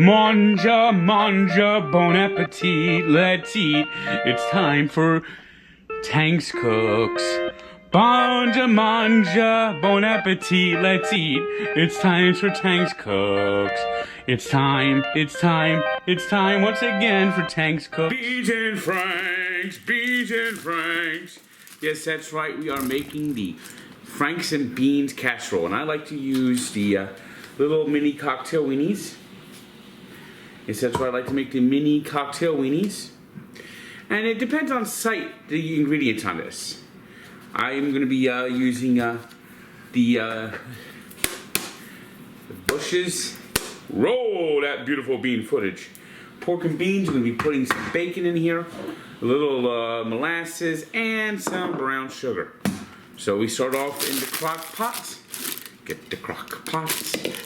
Manja, manja, bon appetit, let's eat. It's time for Tank's Cooks. Manja, manja, bon appetit, let's eat. It's time for Tank's Cooks. It's time once again for Tank's Cooks. Beans and Franks. Yes, that's right, we are making the Franks and Beans casserole. And I like to use the little mini cocktail weenies. Yes, that's why I like to make the mini cocktail weenies. And it depends on site, the ingredients on this. I am going to be using the Bush's. Roll that beautiful bean footage. Pork and beans. We're going to be putting some bacon in here, a little molasses, and some brown sugar. So we start off in the crock pot. Get the crock pot.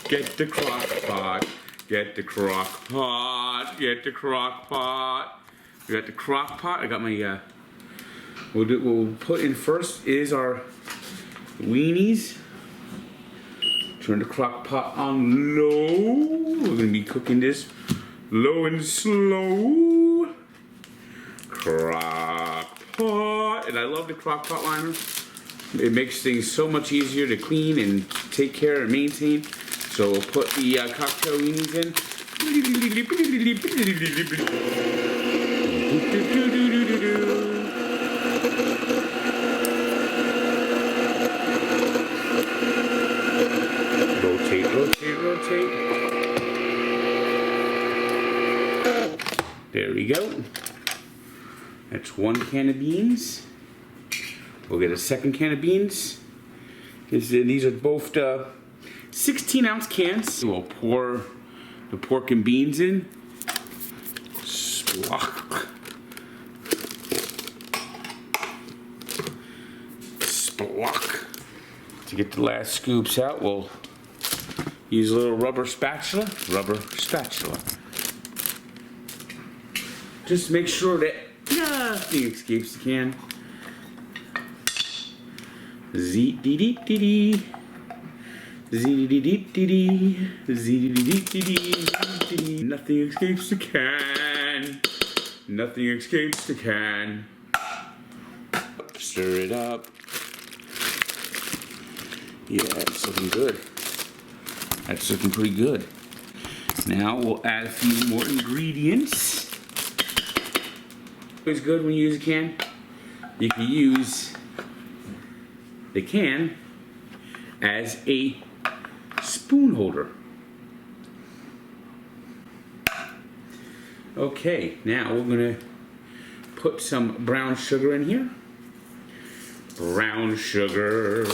Get the crock pot. Get the crock pot. Get the crock pot. We got the crock pot. I got my. What we'll put in first is our weenies. Turn the crock pot on low. We're gonna be cooking this low and slow. Crock pot. And I love the crock pot liner. It makes things so much easier to clean and take care and maintain. So we'll put the cocktail weenies in. Rotate. There we go. That's one can of beans. We'll get a second can of beans. These are both 16-ounce cans. We'll pour the pork and beans in. Splock. To get the last scoops out, we'll use a little rubber spatula. Just make sure that nothing escapes the can. Nothing escapes the can. Nothing escapes the can. Stir it up. Yeah, it's looking good. That's looking pretty good. Now we'll add a few more ingredients. It's good when you use a can. You can use the can as a spoon holder. Okay, now we're gonna put some brown sugar in here. Brown sugar.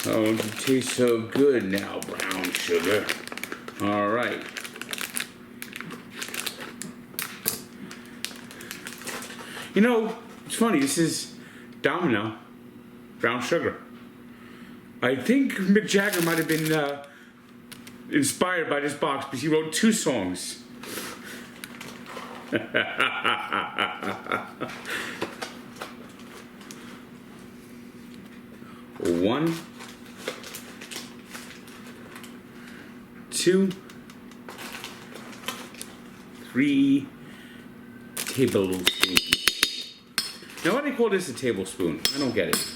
Oh, it tastes so good now, brown sugar. All right. You know, it's funny, this is Domino brown sugar. I think Mick Jagger might have been inspired by this box because he wrote 2 songs. 1, 2, 3 tablespoons. Now, why do they call this a tablespoon? I don't get it.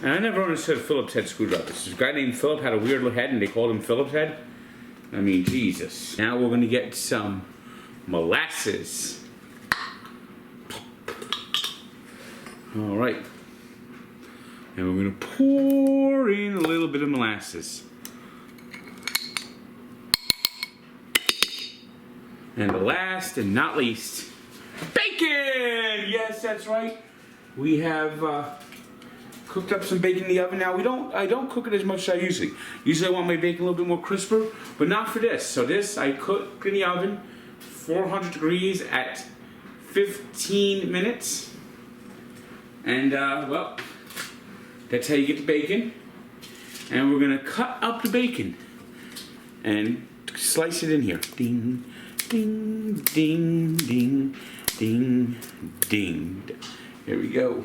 And I never understood Phillips head screwdrivers. This guy named Philip had a weird little head and they called him Phillips head. I mean, Jesus. Now we're going to get some molasses. All right. And we're going to pour in a little bit of molasses. And the last and not least, bacon! Yes, that's right. We have cooked up some bacon in the oven. Now I don't cook it as much as I usually. Usually I want my bacon a little bit more crisper, but not for this. So this I cook in the oven, 400 degrees at 15 minutes. And well, that's how you get the bacon. And we're gonna cut up the bacon and slice it in here. Ding, ding, ding, ding, ding, ding. There we go.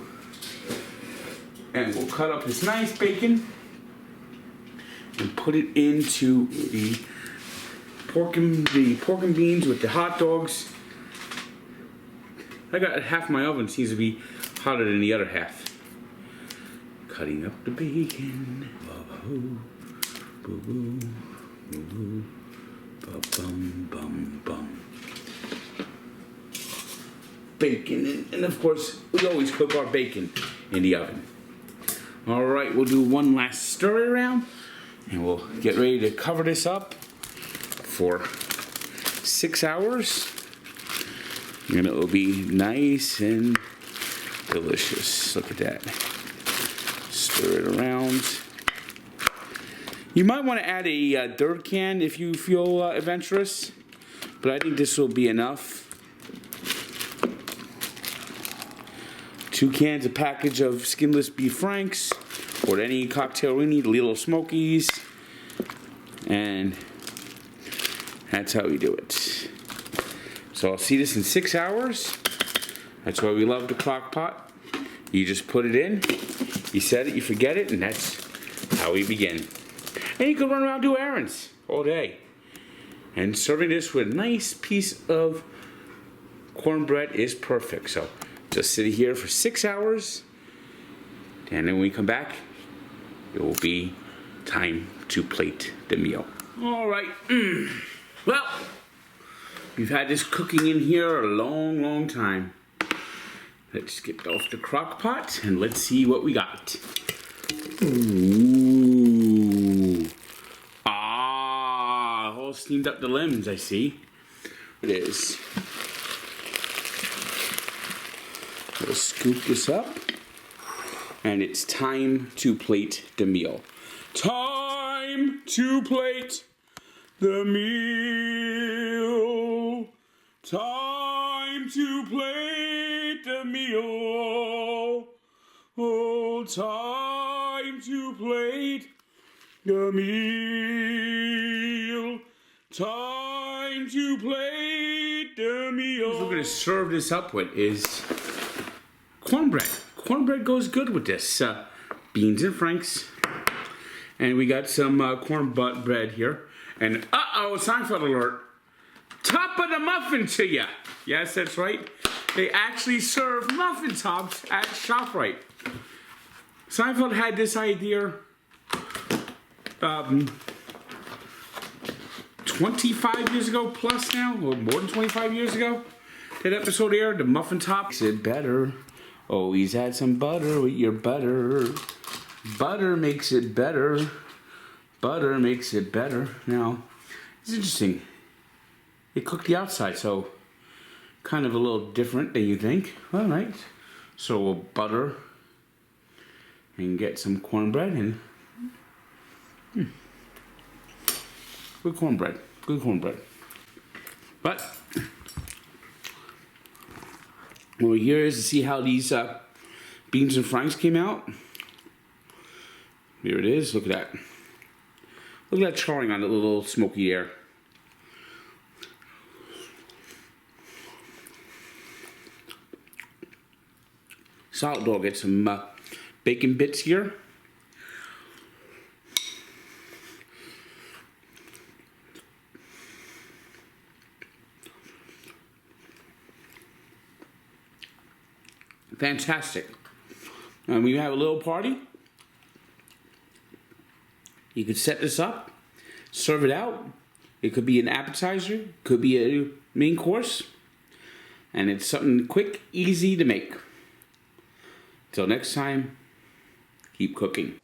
And we'll cut up this nice bacon and put it into the pork and beans with the hot dogs. I got half my oven seems to be hotter than the other half. Cutting up the bacon. Bacon, and of course, we always cook our bacon in the oven. All right, we'll do one last stir around, and we'll get ready to cover this up for 6 hours. And it will be nice and delicious. Look at that. Stir it around. You might want to add a dirt can if you feel adventurous, but I think this will be enough. 2 cans, a package of skinless beef franks, or any cocktail weenie, little smokies, and that's how we do it. So I'll see this in 6 hours. That's why we love the crock pot. You just put it in, you set it, you forget it, and that's how we begin. And you can run around and do errands all day. And serving this with a nice piece of cornbread is perfect. So just sit here for 6 hours, and then when we come back, it will be time to plate the meal. All right. Well, we've had this cooking in here a long, long time. Let's get off the crock pot and let's see what we got. Ooh. Ah, all steamed up the limbs, I see. It is. We'll scoop this up, and it's time to plate the meal. Time to plate the meal. Time to plate the meal. Oh, time to plate the meal. Time to plate the meal. What we're going to serve this up with is cornbread. Cornbread goes good with this. Beans and franks. And we got some cornbread here. And uh-oh, Seinfeld alert. Top of the muffin to ya. Yes, that's right. They actually serve muffin tops at ShopRite. Seinfeld had this idea 25 years ago plus now, or more than 25 years ago. That episode aired, the muffin top makes it better. Always add some butter with your butter. Butter makes it better. Butter makes it better. Now, it's interesting. They cook the outside, so kind of a little different than you think. All right. So we'll butter and get some cornbread and good cornbread. Good cornbread. But what we're here is to see how these beans and franks came out. Here it is. Look at that. Look at that charring on the little smoky air. Solid dog. Get some bacon bits here. Fantastic. And when you have a little party, you could set this up, serve it out. It could be an appetizer, could be a main course, and it's something quick, easy to make. Till next time, keep cooking.